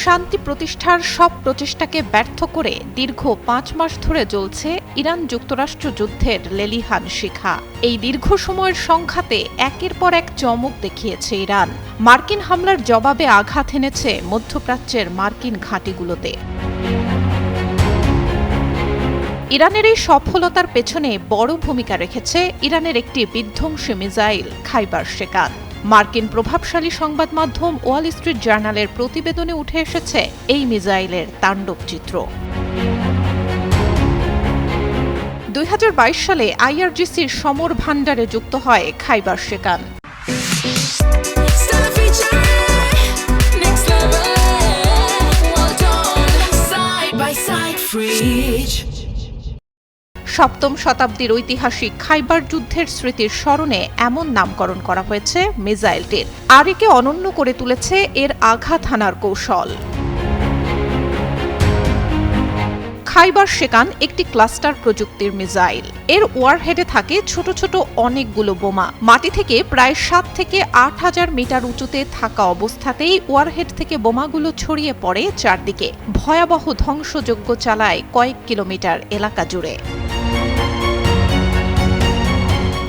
শান্তি প্রতিষ্ঠার সব প্রচেষ্টাকে ব্যর্থ করে দীর্ঘ ৫ মাস ধরে চলছে ইরান যুক্তরাষ্ট্র যুদ্ধের লেলিহান শিখা। এই দীর্ঘ সময়ের সংঘাতে একের পর এক চমক দেখিয়েছে ইরান। মার্কিন হামলার জবাবে আঘাত এনেছে মধ্যপ্রাচ্যের মার্কিন ঘাঁটিগুলোতে। ইরানের এই সফলতার পেছনে বড় ভূমিকা রেখেছে ইরানের একটি বিধ্বংসী মিসাইল খাইবার শেকান। মার্কিন প্রভাবশালী সংবাদ মাধ্যম ওয়াল স্ট্রিট জার্নালের প্রতিবেদনে উঠে এসেছে এই মিসাইলের তাণ্ডব চিত্র। ২০২২ সালে আইআরজিসির সমর ভান্ডারে যুক্ত হয় খাইবার শেকান। সপ্তম শতাব্দীর ঐতিহাসিক খাইবার যুদ্ধের স্মৃতির স্মরণে এমন নামকরণ করা হয়েছে মিসাইলটির। আর একে অনন্য করে তুলেছে এর আঘাত হানার কৌশল। খাইবার শেকান একটি ক্লাস্টার প্রযুক্তির মিসাইল। এর ওয়ারহেডে থাকে ছোট ছোট অনেকগুলো বোমা। মাটি থেকে প্রায় ৭ থেকে ৮,০০০ মিটার উঁচুতে থাকা অবস্থাতেই ওয়ারহেড থেকে বোমাগুলো ছড়িয়ে পড়ে চারদিকে, ভয়াবহ ধ্বংসযজ্ঞ চালায় কয়েক কিলোমিটার এলাকা জুড়ে।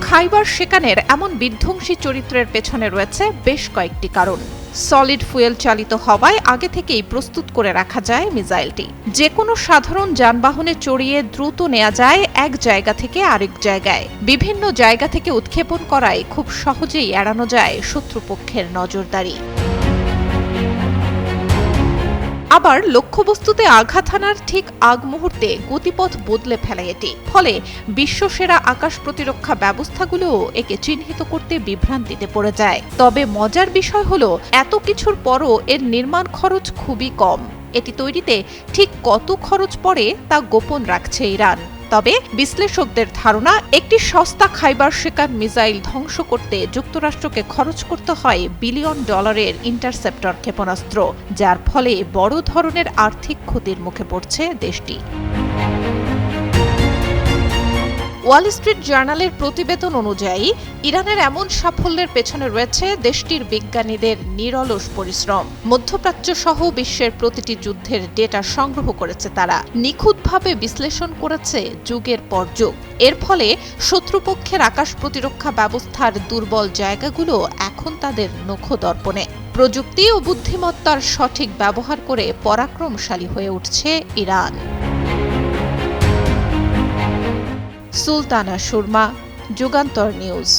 খাইবার শেকানের এমন বিধ্বংসী চরিত্রের পেছনে রয়েছে বেশ কয়েকটি কারণ। সলিড ফুয়েল চালিত হওয়ায় আগে থেকেই প্রস্তুত করে রাখা যায় মিসাইলটি। যে কোনো সাধারণ যানবাহনে চড়িয়ে দ্রুত নেওয়া যায় এক জায়গা থেকে আরেক জায়গায়। বিভিন্ন জায়গা থেকে উৎক্ষেপণ করায় খুব সহজেই এড়ানো যায় শত্রুপক্ষের নজরদারি। আবার লক্ষ্যবস্তুতে আঘাত হানার ঠিক আগ মুহূর্তে গতিপথ বদলে ফেলে এটি। ফলে বিশ্বসেরা আকাশ প্রতিরক্ষা ব্যবস্থাগুলোও একে চিহ্নিত করতে বিভ্রান্তিতে পড়ে যায়। তবে মজার বিষয় হলো, এত কিছুর পরও এর নির্মাণ খরচ খুবই কম। এটি তৈরিতে ঠিক কত খরচ পড়ে তা গোপন রাখছে ইরান। তবে বিশ্লেষকদের ধারণা, একটি সস্তা খাইবার শেকান মিসাইল ধ্বংস করতে যুক্তরাষ্ট্রকে খরচ করতে হয় বিলিয়ন ডলারের ইন্টারসেপ্টর ক্ষেপণাস্ত্র, যার ফলে বড় ধরনের আর্থিক ক্ষতির মুখে পড়ছে দেশটি। ওয়াল স্ট্রিট জার্নালের প্রতিবেদন অনুযায়ী ইরানের এমন সাফল্যের পেছনে রয়েছে দেশটির বিজ্ঞানীদের নিরলস পরিশ্রম। মধ্যপ্রাচ্য সহ বিশ্বের প্রতিটি যুদ্ধের ডেটা সংগ্রহ করেছে তারা, নিখুঁতভাবে বিশ্লেষণ করেছে যুগের পর যুগ। এর ফলে শত্রুপক্ষের আকাশ প্রতিরক্ষা ব্যবস্থার দুর্বল জায়গাগুলো এখন তাদের নখদর্পণে। প্রযুক্তি ও বুদ্ধিমত্তার সঠিক ব্যবহার করে পরাক্রমশালী হয়ে উঠছে ইরান। সুলতানা সুরমা, যুগান্তর নিউজ।